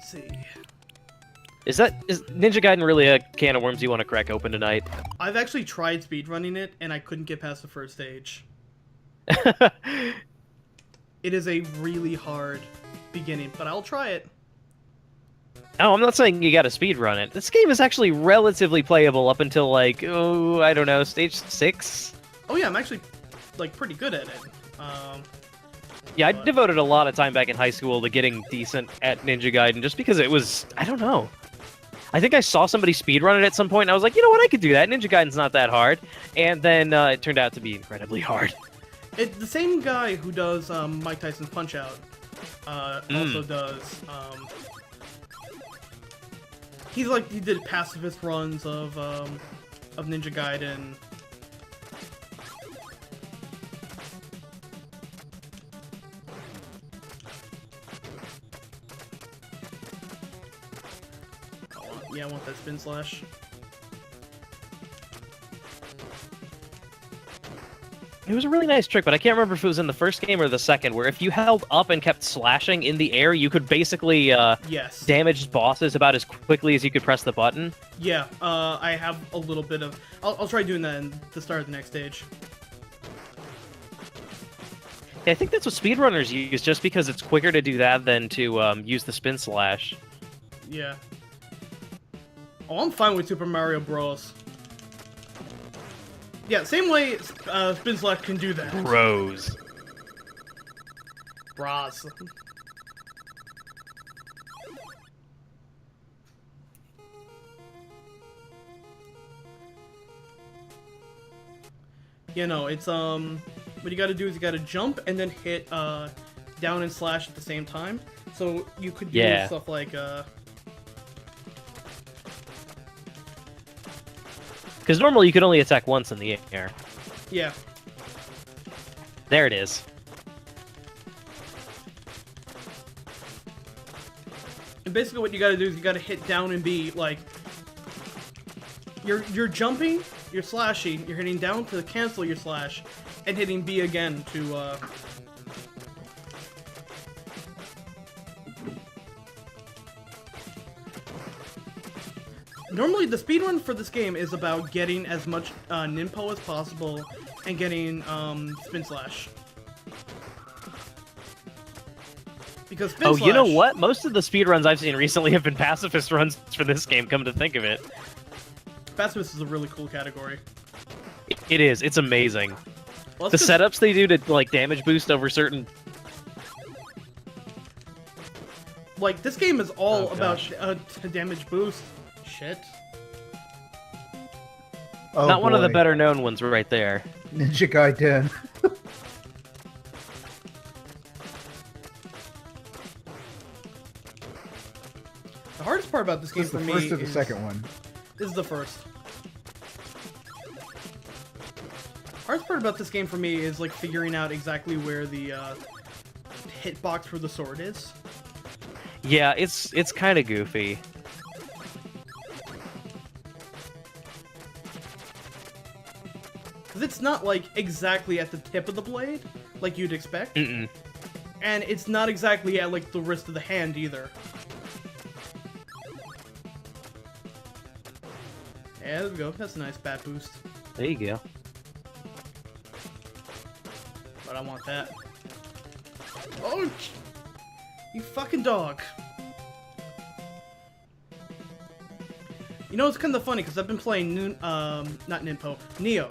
see. Is Ninja Gaiden really a can of worms you want to crack open tonight? I've actually tried speedrunning it, and I couldn't get past the first stage. It is a really hard beginning, but I'll try it. Oh, I'm not saying you gotta speedrun it. This game is actually relatively playable up until, like, oh, I don't know, stage 6? Oh yeah, I'm actually, like, pretty good at it. Yeah, I devoted a lot of time back in high school to getting decent at Ninja Gaiden, just because it was, I don't know. I think I saw somebody speedrun it at some point, and I was like, you know what, I could do that. Ninja Gaiden's not that hard. And then it turned out to be incredibly hard. The same guy who does Mike Tyson's Punch-Out also does... he did pacifist runs of Ninja Gaiden. Yeah, I want that spin slash. It was a really nice trick, but I can't remember if it was in the first game or the second, where if you held up and kept slashing in the air, you could basically yes. damage bosses about as quickly as you could press the button. Yeah, I have a little bit of... I'll try doing that in the start of the next stage. Yeah, I think that's what speedrunners use, just because it's quicker to do that than to use the spin slash. Yeah. Oh, I'm fine with Super Mario Bros. Yeah, same way Spin Slash can do that. Bros. Bras. You know, it's, what you gotta do is you gotta jump and then hit, down and slash at the same time. So you could do stuff like, Because normally you could only attack once in the air. Yeah. There it is. And basically what you gotta do is you gotta hit down and B, like... You're jumping, you're slashing, you're hitting down to cancel your slash, and hitting B again to, Normally, the speedrun for this game is about getting as much Ninpo as possible and getting Spin Slash. Because Spin Slash... you know what? Most of the speedruns I've seen recently have been pacifist runs for this game, come to think of it. Pacifist is a really cool category. It is. It's amazing. Well, the setups they do to, like, damage boost over certain... Like, this game is all about damage boost. Shit. Oh, Not one of the better known ones right there. Ninja Gaiden. The hardest part about this game for me is the first or the second one? This is the first. Hardest part about this game for me is like figuring out exactly where the hitbox for the sword is. Yeah, it's kind of goofy. It's not, like, exactly at the tip of the blade, like you'd expect. Mm-mm. And it's not exactly at, like, the wrist of the hand, either. Yeah, there we go. That's a nice bat boost. There you go. But I want that. Oh! You fucking dog. You know, it's kind of funny, because I've been playing, not Ninpo, Neo.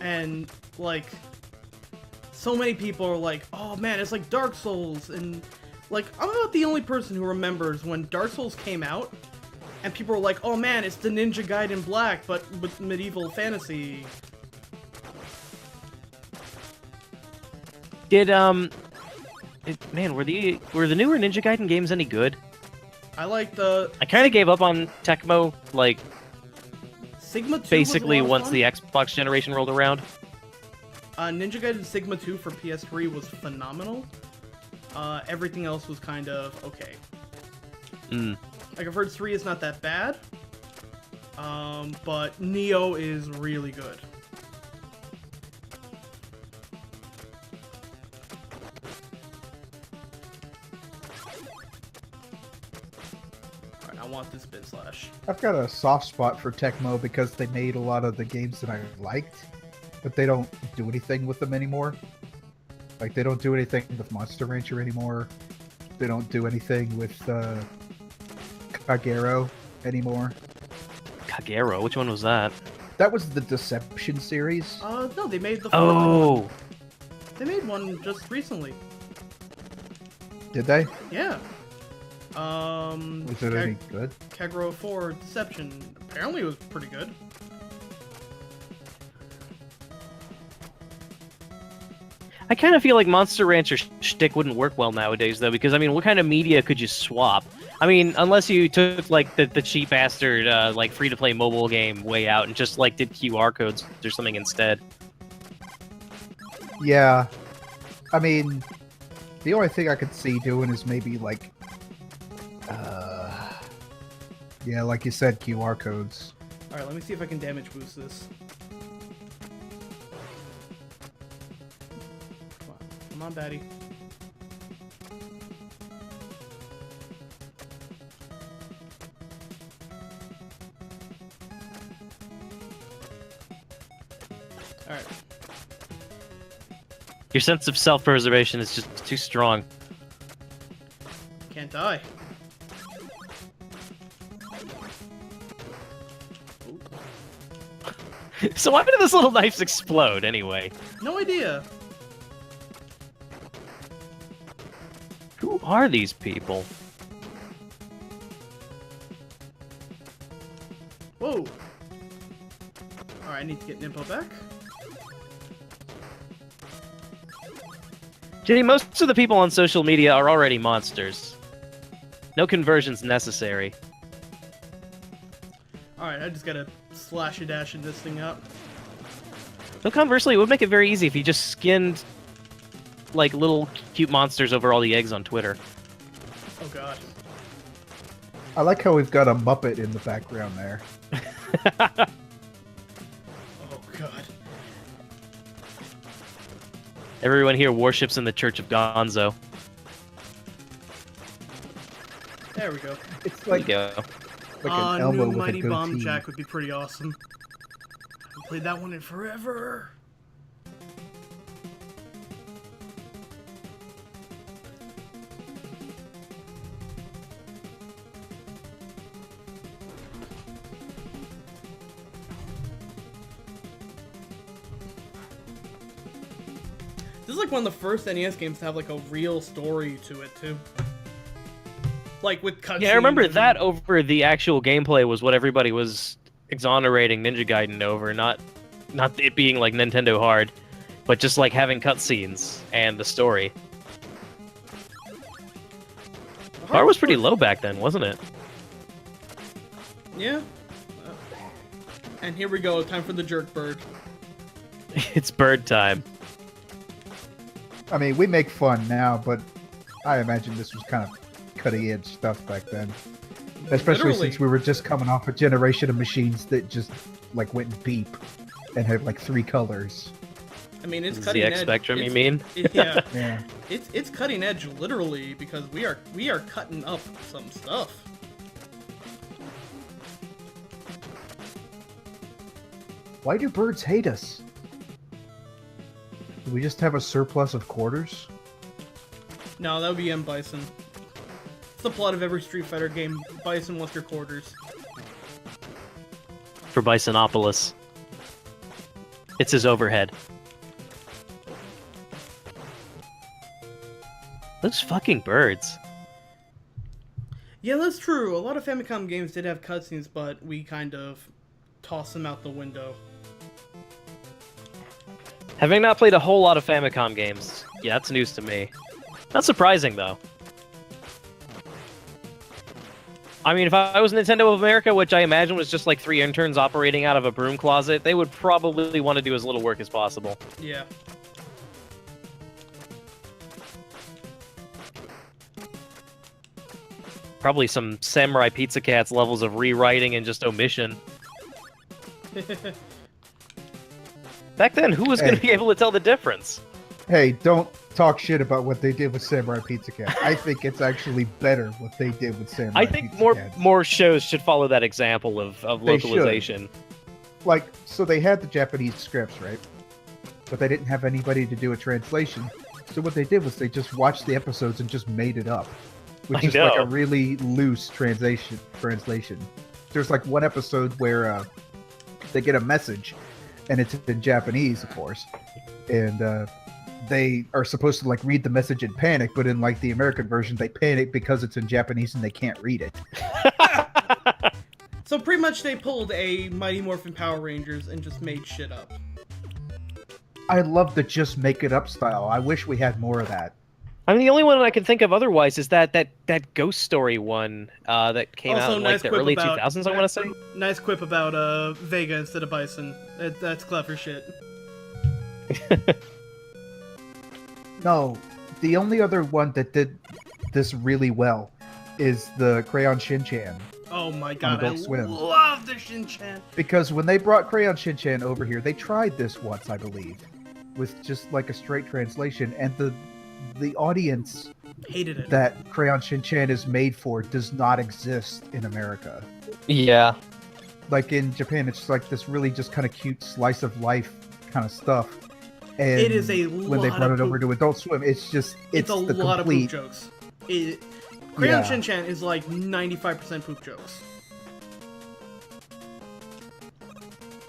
And, like, so many people are like, oh man, it's like Dark Souls, and, like, I'm not the only person who remembers when Dark Souls came out, and people were like, oh man, it's the Ninja Gaiden Black, but with medieval fantasy. Did, man, were the newer Ninja Gaiden games any good? I like the... I kind of gave up on Tecmo, like... Sigma 2 basically was a lot of once fun. the Xbox generation rolled around. Ninja Gaiden Sigma 2 for PS3 was phenomenal. Everything else was kind of okay. Like, I've heard 3 is not that bad. But Neo is really good. want this Spin Slash. I've got a soft spot for Tecmo because they made a lot of the games that I liked, but they don't do anything with them anymore. Like, they don't do anything with Monster Rancher anymore. They don't do anything with Kagero anymore. Kagero? Which one was that? That was the Deception series. No, they made the fourth Oh! one. They made one just recently. Did they? Yeah. Was it any good? Kagero 4 Deception. Apparently it was pretty good. I kind of feel like Monster Rancher shtick wouldn't work well nowadays, though, because, I mean, what kind of media could you swap? I mean, unless you took, like, the cheap bastard, like, free-to-play mobile game way out and just, like, did QR codes or something instead. Yeah. I mean, the only thing I could see doing is maybe, like, yeah, like you said, QR codes. Alright, let me see if I can damage boost this. Come on, Batty. Alright. Your sense of self-preservation is just too strong. Can't die. So why did those little knives explode, anyway? No idea. Who are these people? Whoa. Alright, I need to get Nimpo back. Jenny, most of the people on social media are already monsters. No conversions necessary. Alright, I just gotta slash a dash in this thing up. Though conversely, it would make it very easy if you just skinned, like, little cute monsters over all the eggs on Twitter. Oh god. I like how we've got a Muppet in the background there. Oh god. Everyone here worships in the Church of Gonzo. There we go. It's There you like, go. like an Elmo New with Mighty a Bomb goatee. Jack would be pretty awesome. Haven't played that one in forever. This is like one of the first NES games to have like a real story to it too. Like with cutscenes. Yeah, I remember and- that over the actual gameplay was what everybody was exonerating Ninja Gaiden over, not it being like Nintendo hard, but just like having cutscenes and the story. Bar was pretty low back then, wasn't it? Yeah. And here we go, time for the jerk bird. It's bird time. I mean, we make fun now, but I imagine this was kind of cutting-edge stuff back then. Especially Literally. since we were just coming off a generation of machines that just, like, went beep and had, like, 3 colors. I mean, it's ZX cutting edge. Spectrum, you It's- mean? Yeah. Yeah. It's cutting edge literally because we are cutting up some stuff. Why do birds hate us? Do we just have a surplus of quarters? No, that would be M. Bison. It's the plot of every Street Fighter game. Bison wants your quarters. For Bisonopolis. It's his overhead. Those fucking birds. Yeah, that's true. A lot of Famicom games did have cutscenes, but we kind of tossed them out the window. Having not played a whole lot of Famicom games, yeah, that's news to me. Not surprising, though. I mean, if I was Nintendo of America, which I imagine was just like 3 interns operating out of a broom closet, they would probably want to do as little work as possible. Yeah. Probably some Samurai Pizza Cats levels of rewriting and just omission. Back then, who was going to Hey. be able to tell the difference? Hey, don't talk shit about what they did with Samurai Pizza Cat. I think it's actually better what they did with Samurai I think Pizza Cat. more shows should follow that example of They should. localization. Like, so they had the Japanese scripts, right? But they didn't have anybody to do a translation. So what they did was they just watched the episodes and just made it up. Which I is like know. a really loose translation. There's like one episode where they get a message, and it's in Japanese, of course. And they are supposed to like read the message and panic, but in like the American version, they panic because it's in Japanese and they can't read it. So pretty much they pulled a Mighty Morphin Power Rangers and just made shit up. I love the just make it up style. I wish we had more of that. I mean, the only one I can think of otherwise is that Ghost Story one that came Also, out in like nice the quip early about- 2000s, I want to say. Nice quip about Vega instead of Bison. That's clever shit. No, the only other one that did this really well is the Crayon Shin-Chan. Oh my god, I Adult Swim. love the Shin-Chan. Because when they brought Crayon Shin-Chan over here, they tried this once, I believe, with just like a straight translation, and the audience Hated it. that Crayon Shin-Chan is made for does not exist in America. Yeah. Like in Japan, it's like this really just kind of cute slice of life kind of stuff. And It is a when they lot brought of it over poop. to Adult Swim, it's It's a the lot complete. of poop jokes. Crayon Yeah. Shin-Chan is like 95% poop jokes.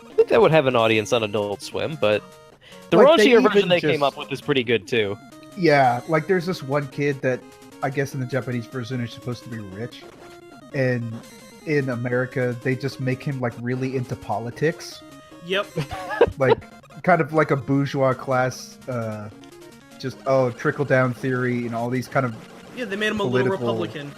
I think that would have an audience on Adult Swim, but the Like, they raunchier even version they came just- up with is pretty good too. Yeah, like there's this one kid that I guess in the Japanese version is supposed to be rich, and in America they just make him like really into politics, Yep. like kind of like a bourgeois class, just trickle down theory and all these kind of Yeah, they made him a little Political- Republican.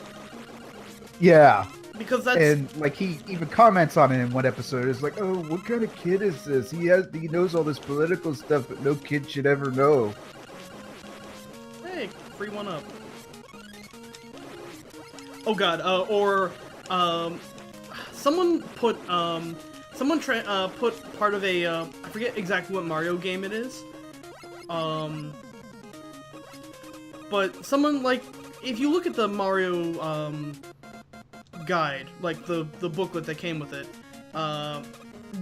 yeah. Because that's... And like he even comments on it in one episode. It's like, oh, what kind of kid is this? He knows all this political stuff that no kid should ever know. Hey, free one up. Oh god, someone put, put part of a, I forget exactly what Mario game it is. But someone, like, if you look at the Mario, guide, like the booklet that came with it,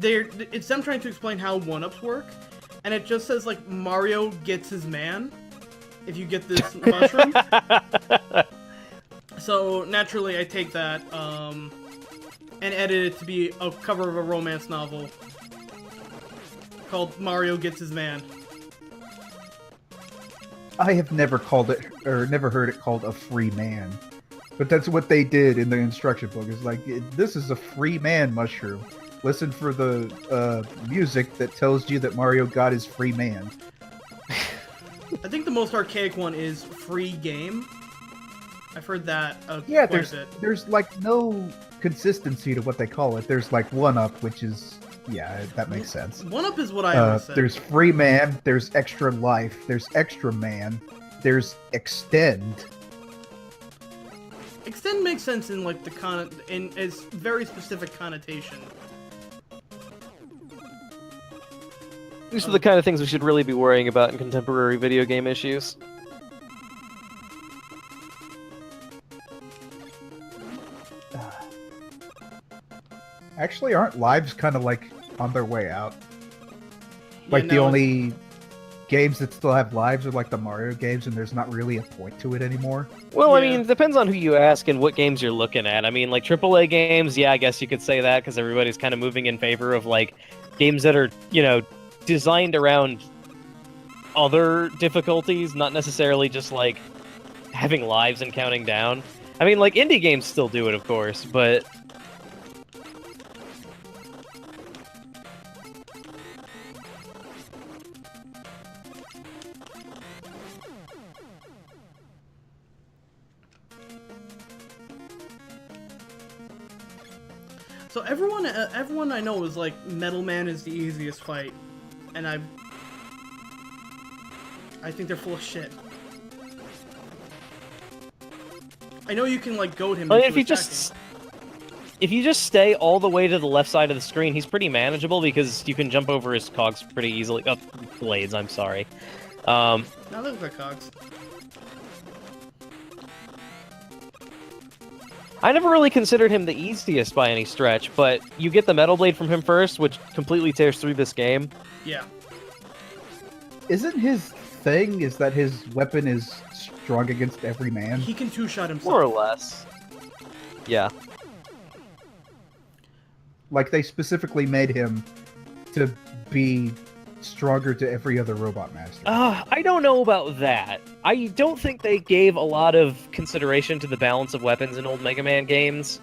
it's them trying to explain how 1-ups work, and it just says, like, Mario gets his man if you get this mushroom. So naturally I take that and edit it to be a cover of a romance novel called Mario Gets His Man. I have never called it or never heard it called a free man, but that's what they did in the instruction book. It's like, this is a free man mushroom. Listen for the music that tells you that Mario got his free man. I think the most archaic one is Free Game. I've heard that Yeah, quite a bit. there's like no consistency to what they call it. There's like 1-up, which is, yeah, that makes sense. 1-up is what I always said. There's free man, there's extra life, there's extra man, there's extend. Extend makes sense in like in its very specific connotation. These are the kind of things we should really be worrying about in contemporary video game issues. Actually, aren't lives kind of like on their way out? Like Yeah, the no, only games that still have lives are like the Mario games, and there's not really a point to it anymore. Well, I Yeah. mean, it depends on who you ask and what games you're looking at. I mean, like AAA games, yeah, I guess you could say that because everybody's kind of moving in favor of like games that are, designed around other difficulties, not necessarily just like having lives and counting down. I mean, like indie games still do it, of course, but So everyone I know is like Metal Man is the easiest fight, and I think they're full of shit. I know you can like goad him. well, into if you attacking. if you just stay all the way to the left side of the screen, he's pretty manageable because you can jump over his cogs pretty easily. Oh, blades, I'm sorry. Um, Now they look like cogs. I never really considered him the easiest by any stretch, but you get the Metal Blade from him first, which completely tears through this game. Yeah. Isn't his thing is that his weapon is strong against every man? He can two-shot himself. More or less. Yeah. Like, they specifically made him to be stronger to every other robot master. I don't know about that. I don't think they gave a lot of consideration to the balance of weapons in old Mega Man games.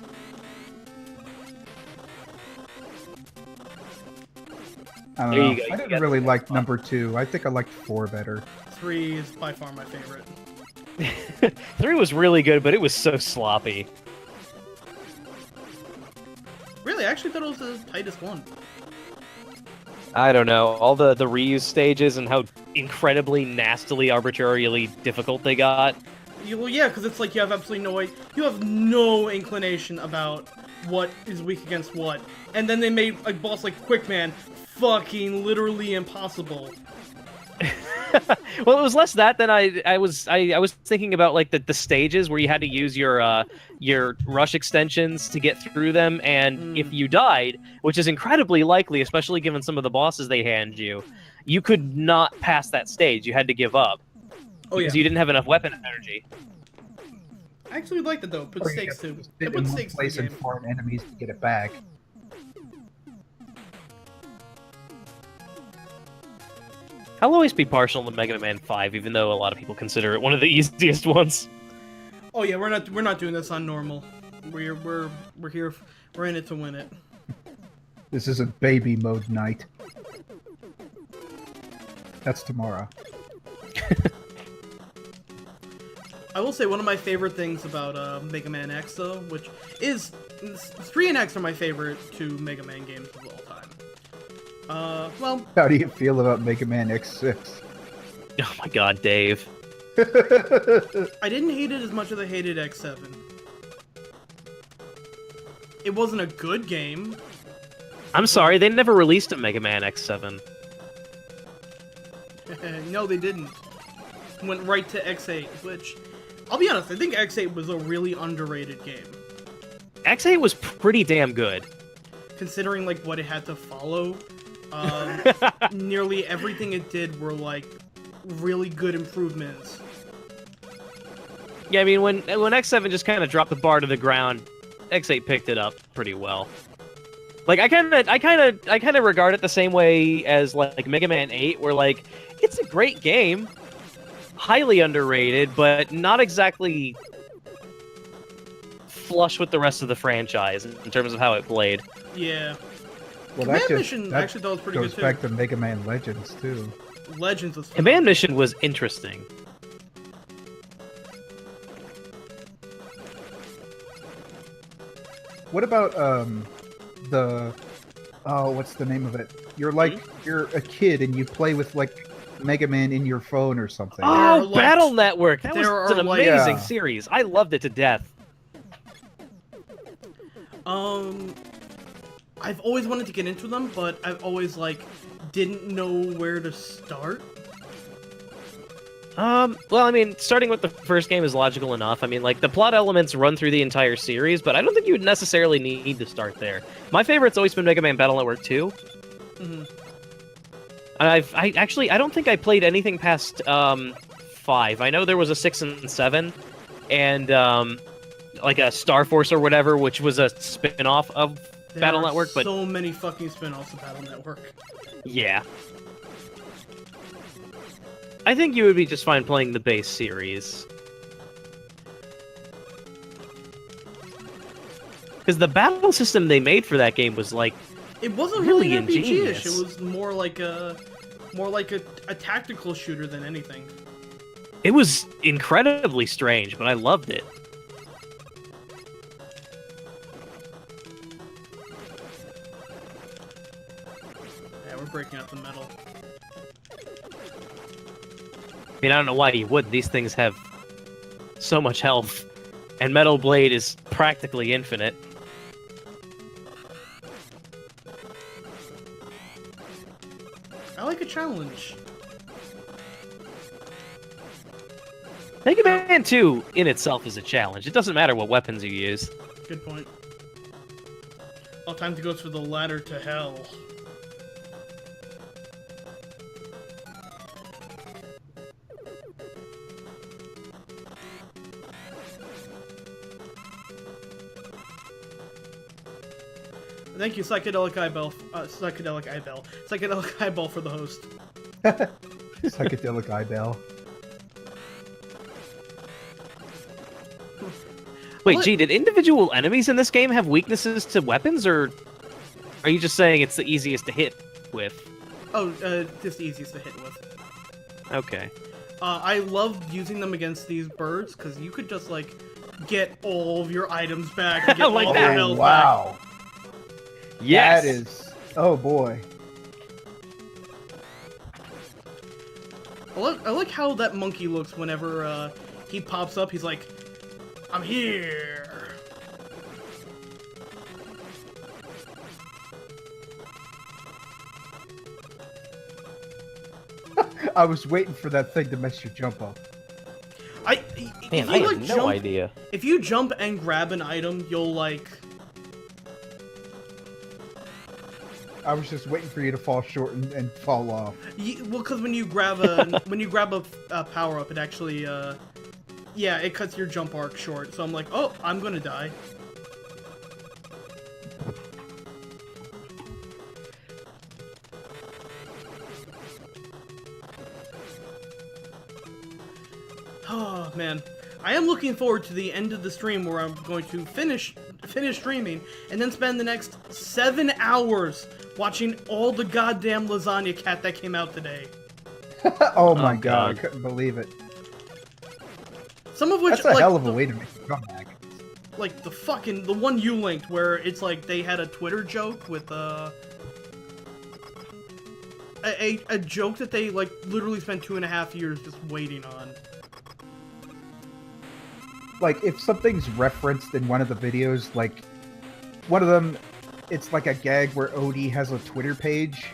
I don't There know. you go, you I didn't got really the like spot. number 2. I think I liked 4 better. 3 is by far my favorite. 3 was really good, but it was so sloppy. Really, I actually thought it was the tightest one. I don't know. All the reuse stages and how incredibly, nastily, arbitrarily difficult they got. Well, yeah, because it's like you have absolutely no way. You have no inclination about what is weak against what. And then they made a boss like Quickman fucking literally impossible. Well, it was less that than I was thinking about like the stages where you had to use your rush extensions to get through them, and if you died, which is incredibly likely, especially given some of the bosses they hand you, you could not pass that stage. You had to give up because you didn't have enough weapon energy. I actually liked it though. Put Or you stakes have too. to They sit put in one stakes in the place and game. farm enemies to get it back. I'll always be partial to Mega Man 5, even though a lot of people consider it one of the easiest ones. Oh yeah, we're not doing this on normal. We're here. We're in it to win it. This isn't baby mode night. That's tomorrow. I will say one of my favorite things about Mega Man X though, which is 3 and X are my favorite 2 Mega Man games of all time. Well, How do you feel about Mega Man X6? Oh my god, Dave. I didn't hate it as much as I hated X7. It wasn't a good game. I'm sorry, they never released a Mega Man X7. No, they didn't. Went right to X8, which, I'll be honest, I think X8 was a really underrated game. X8 was pretty damn good. Considering, like, what it had to follow. Nearly everything it did were, like, really good improvements. Yeah, I mean, when X7 just kind of dropped the bar to the ground, X8 picked it up pretty well. Like, I kind of regard it the same way as like Mega Man 8, where like it's a great game, highly underrated, but not exactly flush with the rest of the franchise in terms of how it played. Yeah. Well, Command that Mission actually thought was pretty goes good too. back to Mega Man Legends too. Legends was fun. Command Mission was interesting. What about what's the name of it? You're like you're a kid and you play with like Mega Man in your phone or something. There are, Oh, like- Battle Network! That was there are, an like- amazing Yeah. series. I loved it to death. I've always wanted to get into them, but I've always, like, didn't know where to start. Well, I mean, starting with the first game is logical enough. I mean, like, the plot elements run through the entire series, but I don't think you would necessarily need to start there. My favorite's always been Mega Man Battle Network 2. Mm-hmm. I don't think I played anything past, 5. I know there was a 6 and 7, and, like a Star Force or whatever, which was a spin-off of Battle Network, but so many fucking spin-offs of Battle Network. yeah. I think you would be just fine playing the base series. Because the battle system they made for that game was like, It wasn't Really really RPG-ish. ingenious. It was more like a tactical shooter than anything. it was incredibly strange, but I loved it. Yeah, we're breaking up the metal. I mean, I don't know why you would. These things have so much health, and Metal Blade is practically infinite. I like a challenge. Mega Man 2 in itself is a challenge. It doesn't matter what weapons you use. Good point. Oh, time to go through the ladder to hell. Thank you, Psychedelic Eyeball, Psychedelic Eyeball for the host. Psychedelic eyeball. Wait, What? gee, did individual enemies in this game have weaknesses to weapons, or are you just saying it's the easiest to hit with? Oh, just the easiest to hit with. Okay. I loved using them against these birds, because you could just, like, get all of your items back and get Like all that. your Oh, health wow. Yes! That is... Oh, boy. back. I like how that monkey looks whenever, he pops up. He's like, I'm here. I was waiting for that thing to mess your jump up. Man, if I you, have like, no jump, idea. If you jump and grab an item, you'll, like... I was just waiting for you to fall short and fall off. Well, because when you grab a power up, it actually yeah, it cuts your jump arc short. So I'm like, oh, I'm gonna die. Oh man, I am looking forward to the end of the stream where I'm going to finish streaming and then spend the next 7 hours watching all the goddamn Lasagna Cat that came out today. Oh my god, God. I couldn't believe it. Some of which, That's a like, hell of a way to make a comeback. like the one you linked where it's like they had a Twitter joke with a joke that they like literally spent 2.5 years just waiting on. Like, if something's referenced in one of the videos, like, one of them, it's like a gag where Odie has a Twitter page,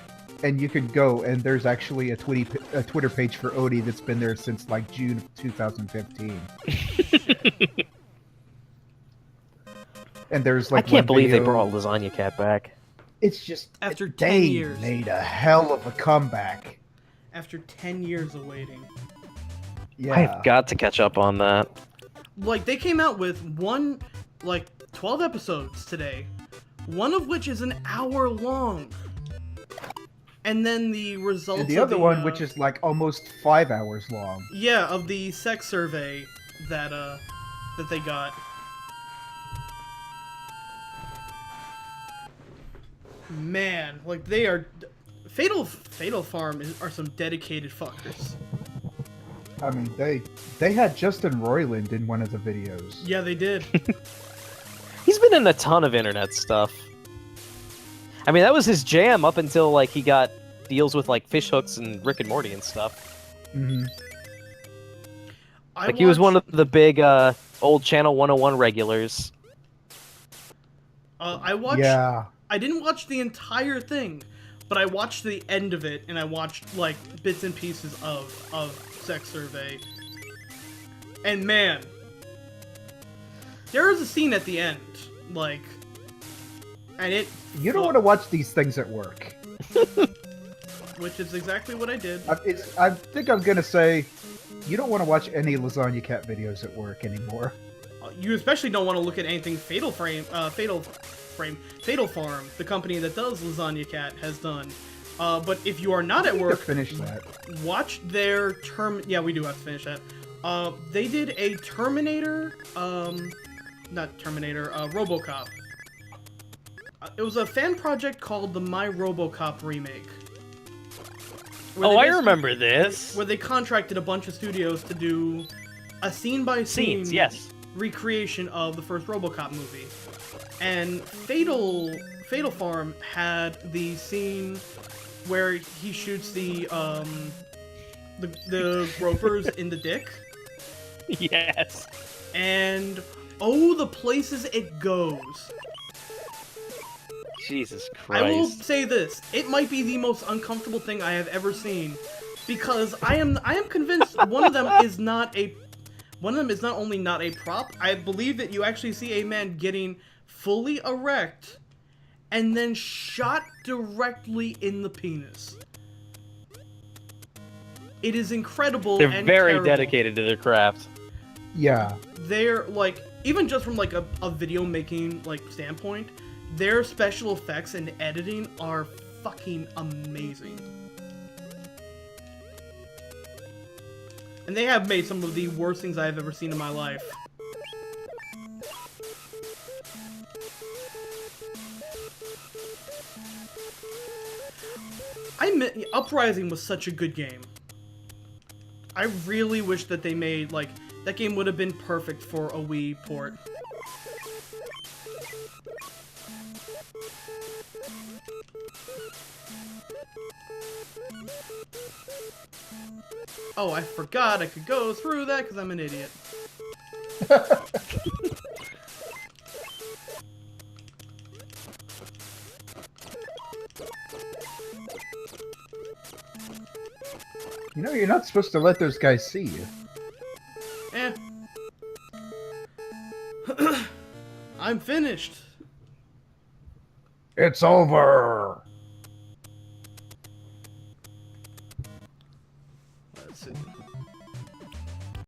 and you can go, and there's actually a Twitter page for Odie that's been there since, like, June of 2015. And there's, like, I can't one believe they video- brought Lasagna Cat back. It's just... After 10 they years. made a hell of a comeback. After 10 years of waiting. Yeah. I've got to catch up on that. Like, they came out with 12 episodes today, one of which is an hour long. And then the results And the of other one, which is, like, almost 5 hours long. yeah, of the sex survey that they got. Man, like, they are... Fatal Farm are some dedicated fuckers. I mean, they had Justin Roiland in one of the videos. Yeah, they did. He's been in a ton of internet stuff. I mean, that was his jam up until, like, he got deals with, like, Fish Hooks and Rick and Morty and stuff. Mm-hmm. Like, he was one of the big, old Channel 101 regulars. I watched... Yeah. I didn't watch the entire thing, but I watched the end of it, and I watched, like, bits and pieces of Sex Survey. And man, there is a scene at the end, like, and it... You don't want to watch these things at work. Which is exactly what I did. I think I'm gonna say, you don't want to watch any Lasagna Cat videos at work anymore. You especially don't want to look at anything Fatal Farm, the company that does Lasagna Cat, has done. But if you are not at work, Finish that. watch their yeah, we do have to finish that. They did a Terminator, not Terminator, RoboCop. It was a fan project called the My RoboCop remake. where Oh, they I basically- remember this. Where they contracted a bunch of studios to do a scene-by-scene Scenes, yes. recreation of the first RoboCop movie. And Fatal Farm had the scene where he shoots the gropers in the dick. Yes. And oh, the places it goes. Jesus I will Christ. say this: it might be the most uncomfortable thing I have ever seen, because I am convinced one of them is not a one of them is not only not a prop, I believe that you actually see a man getting fully erect and then shot directly in the penis. It is incredible. They're and very terrible. dedicated to their craft. Yeah. They're like, even just from like a video making like standpoint, their special effects and editing are fucking amazing. And they have made some of the worst things I've ever seen in my life. Uprising was such a good game. I really wish that they made, like, that game would have been perfect for a Wii port. Oh, I forgot I could go through that because I'm an idiot. You know, you're not supposed to let those guys see you. Eh. I'm finished. It's over.